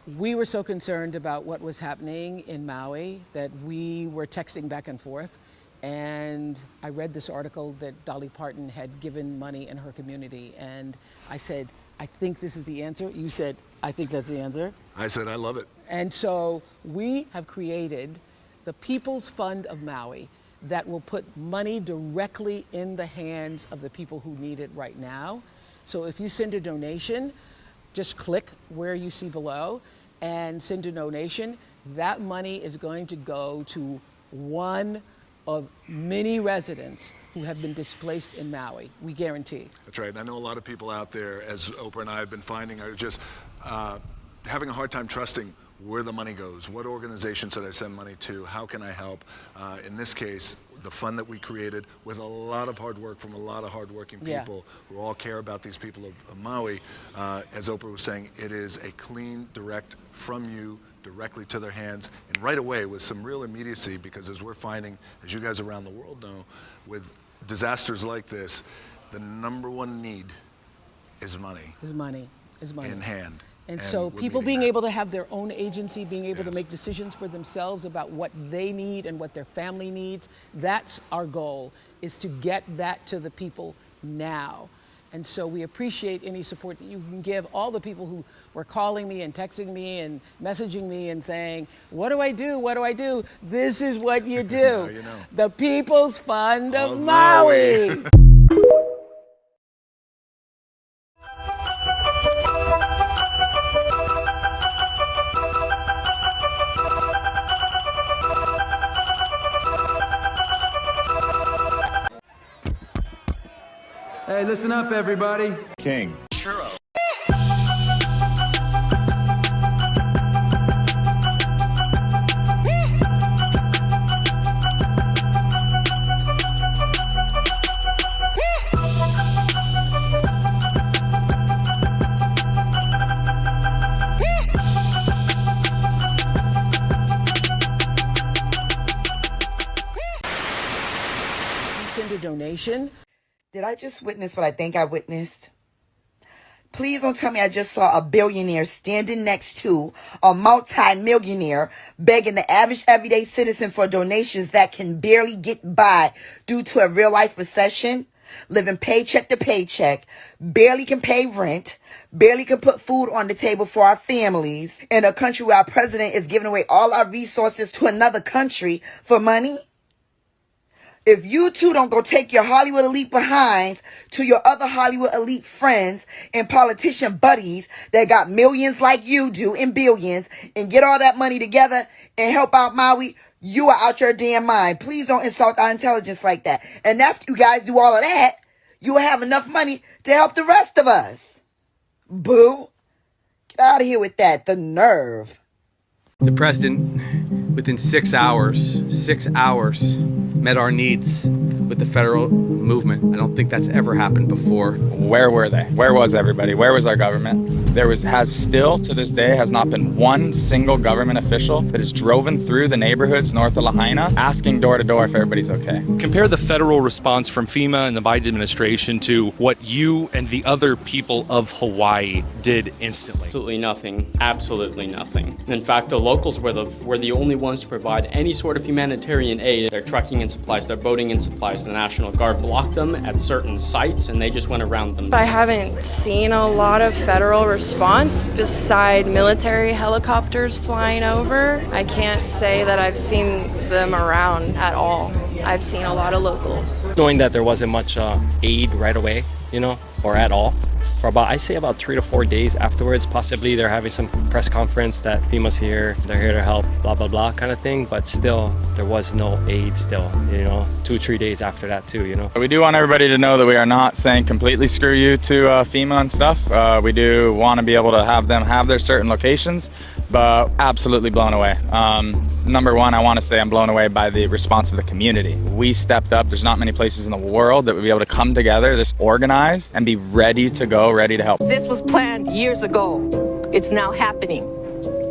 We were so concerned about what was happening in Maui that we were texting back and forth. And I read this article that Dolly Parton had given money in her community. And I said, I think this is the answer. You said, I think that's the answer. I said, I love it. And so we have created the People's Fund of Maui that will put money directly in the hands of the people who need it right now. So if you send a donation, just click where you see below and send a donation. That money is going to go to one of many residents who have been displaced in Maui. We guarantee. That's right. And I know a lot of people out there, as Oprah and I have been finding, are just having a hard time trusting where the money goes. What organizations should I send money to? How can I help? In this case, the fund that we created with a lot of hard work from a lot of hardworking people who all care about these people of Maui. As Oprah was saying, it is a clean, direct from you directly to their hands, and right away with some real immediacy, because as we're finding, as you guys around the world know, with disasters like this, the number one need is money. Is money. In hand. And so people being able to have their own agency, being able to make decisions for themselves about what they need and what their family needs, that's our goal, is to get that to the people now. And so we appreciate any support that you can give. All the people who were calling me and texting me and messaging me and saying, what do I do? What do I do? This is what you do. You know. The People's Fund of Maui. Hey, listen up, everybody. King. Churro. You send a donation. Did I just witness what I think I witnessed? Please don't tell me I just saw a billionaire standing next to a multi-millionaire begging the average everyday citizen for donations that can barely get by due to a real-life recession, living paycheck to paycheck, barely can pay rent, barely can put food on the table for our families, in a country where our president is giving away all our resources to another country for money? If you two don't go take your Hollywood elite behinds to your other Hollywood elite friends and politician buddies that got millions like you do and billions and get all that money together and help out Maui, you are out your damn mind. Please don't insult our intelligence like that. And after you guys do all of that, you will have enough money to help the rest of us. Boo. Get out of here with that. The nerve. The president, within 6 hours, met our needs with the federal movement. I don't think that's ever happened before. Where were they? Where was everybody? Where was our government? Has still to this day has not been one single government official that has driven through the neighborhoods north of Lahaina asking door to door if everybody's okay. Compare the federal response from FEMA and the Biden administration to what you and the other people of Hawaii did instantly. Absolutely nothing. Absolutely nothing. In fact, the locals were the only ones to provide any sort of humanitarian aid. They're trucking in supplies, they're boating in supplies. The National Guard blocked them at certain sites and they just went around them. I haven't seen a lot of federal response beside military helicopters flying over. I can't say that I've seen them around at all. I've seen a lot of locals. Knowing that there wasn't much aid right away, or at all, for about 3 to 4 days afterwards. Possibly they're having some press conference that FEMA's here, they're here to help, blah, blah, blah kind of thing. But still, there was no aid still, 2 or 3 days after that too, We do want everybody to know that we are not saying completely screw you to FEMA and stuff. We do want to be able to have them have their certain locations, but absolutely blown away. Number one, I want to say I'm blown away by the response of the community. We stepped up. There's not many places in the world that would be able to come together this organized and be ready to go, ready to help. This was planned years ago. It's now happening.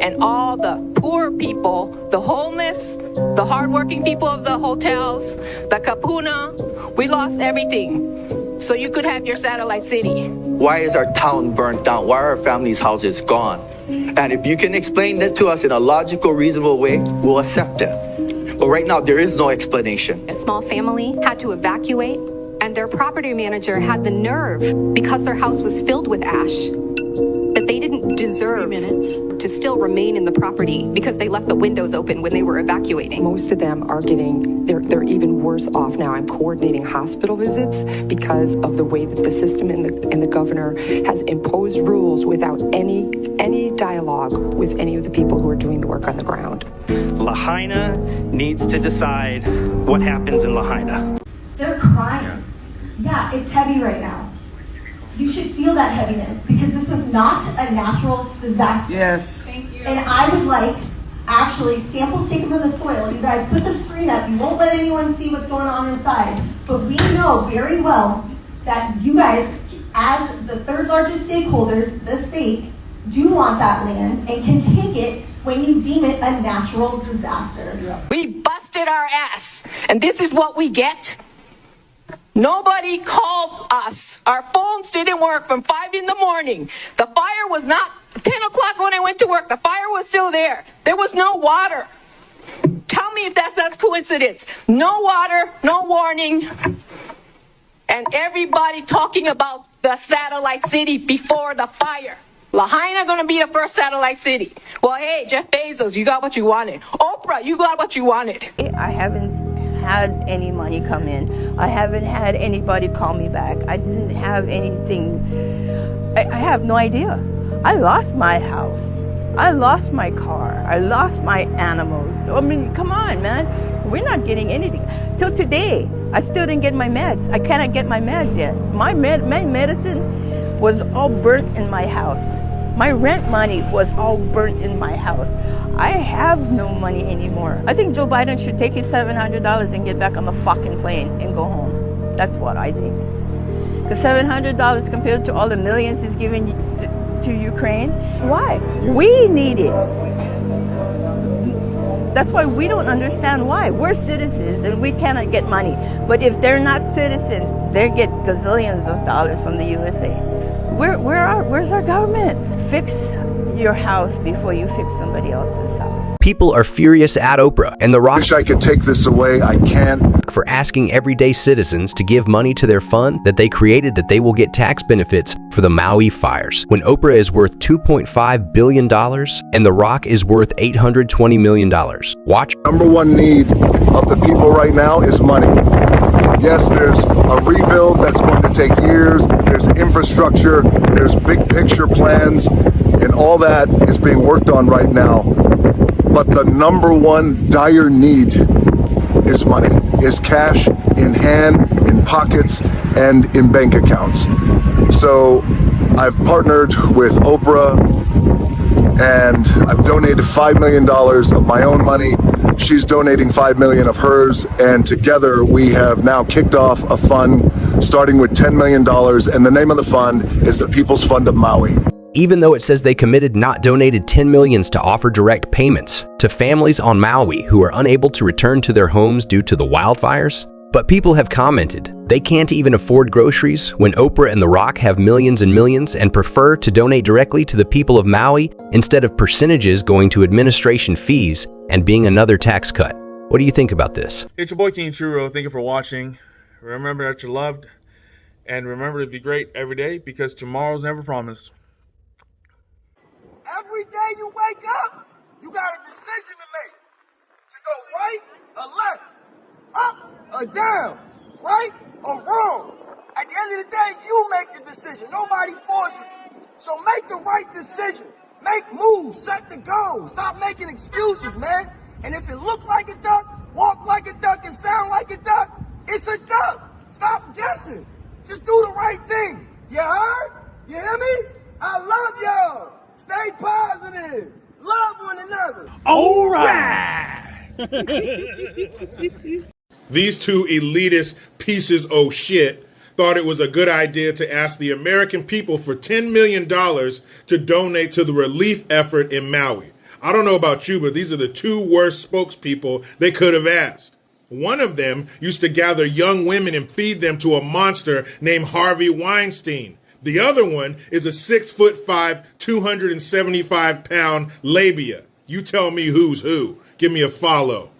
And all the poor people, the homeless, the hardworking people of the hotels, the kapuna, we lost everything. So you could have your satellite city. Why is our town burnt down? Why are our families' houses gone? And And if you can explain that to us in a logical, reasonable way, we'll accept it. But right now, there is no explanation. A small family had to evacuate, and their property manager had the nerve, because their house was filled with ash, that they didn't deserve to still remain in the property because they left the windows open when they were evacuating. Most of them are they're even worse off now. I'm coordinating hospital visits because of the way that the system and the governor has imposed rules without any dialogue with any of the people who are doing the work on the ground. Lahaina needs to decide what happens in Lahaina. They're crying. Yeah, it's heavy right now. You should feel that heaviness because this was not a natural disaster. Yes. Thank you. And I would like actually samples taken from the soil. You guys put the screen up. You won't let anyone see what's going on inside. But we know very well that you guys, as the third largest stakeholders, the state, do want that land and can take it when you deem it a natural disaster. We busted our ass, and this is what we get. Nobody called us. Our phones didn't work from 5 in the morning. The fire was not 10 o'clock when I went to work. The fire was still there. There was no water. Tell me if that's coincidence. No water, no warning. And everybody talking about the satellite city before the fire. Lahaina gonna be the first satellite city. Well, hey, Jeff Bezos, you got what you wanted. Oprah, you got what you wanted. I haven't had any money come in. I haven't had anybody call me back. I didn't have anything. I have no idea. I lost my house. I lost my car. I lost my animals. I mean, come on, man. We're not getting anything. Till today, I still didn't get my meds. I cannot get my meds yet. My medicine was all burnt in my house. My rent money was all burnt in my house. I have no money anymore. I think Joe Biden should take his $700 and get back on the fucking plane and go home. That's what I think. Because $700 compared to all the millions he's giving to Ukraine, why? We need it. That's why we don't understand why. We're citizens and we cannot get money. But if they're not citizens, they get gazillions of dollars from the USA. Where's our government? Fix your house before you fix somebody else's house. People are furious at Oprah and The Rock. Wish I could take this away. I can't. For asking everyday citizens to give money to their fund that they created that they will get tax benefits for the Maui fires. When Oprah is worth $2.5 billion and The Rock is worth $820 million. Watch. Number one need of the people right now is money. Yes, there's a rebuild that's going to take years. There's infrastructure. There's big picture plans. And all that is being worked on right now. But the number one dire need is money, is cash in hand, in pockets, and in bank accounts. So I've partnered with Oprah and I've donated $5 million of my own money. She's donating $5 million of hers, and together we have now kicked off a fund starting with $10 million, and the name of the fund is the People's Fund of Maui. Even though it says they committed not donated $10 million to offer direct payments to families on Maui who are unable to return to their homes due to the wildfires. But people have commented they can't even afford groceries when Oprah and The Rock have millions and millions and prefer to donate directly to the people of Maui instead of percentages going to administration fees and being another tax cut. What do you think about this? It's your boy King Churro. Thank you for watching. Remember that you're loved, and remember to be great every day because tomorrow's never promised. Every day you wake up, you got a decision to make. To go right or left, up or down, right or wrong. At the end of the day, you make the decision. Nobody forces you. So make the right decision. Make moves, set the goals. Stop making excuses, man. And if it look like a duck, walk like a duck, and sound like a duck, it's a duck. Stop guessing. Just do the right thing. You heard? You hear me? I love y'all. Stay positive. Love one another. All right. These two elitist pieces of shit thought it was a good idea to ask the American people for $10 million to donate to the relief effort in Maui. I don't know about you, but these are the two worst spokespeople they could have asked. One of them used to gather young women and feed them to a monster named Harvey Weinstein. The other one is a 6'5", 275-pound labia. You tell me who's who. Give me a follow.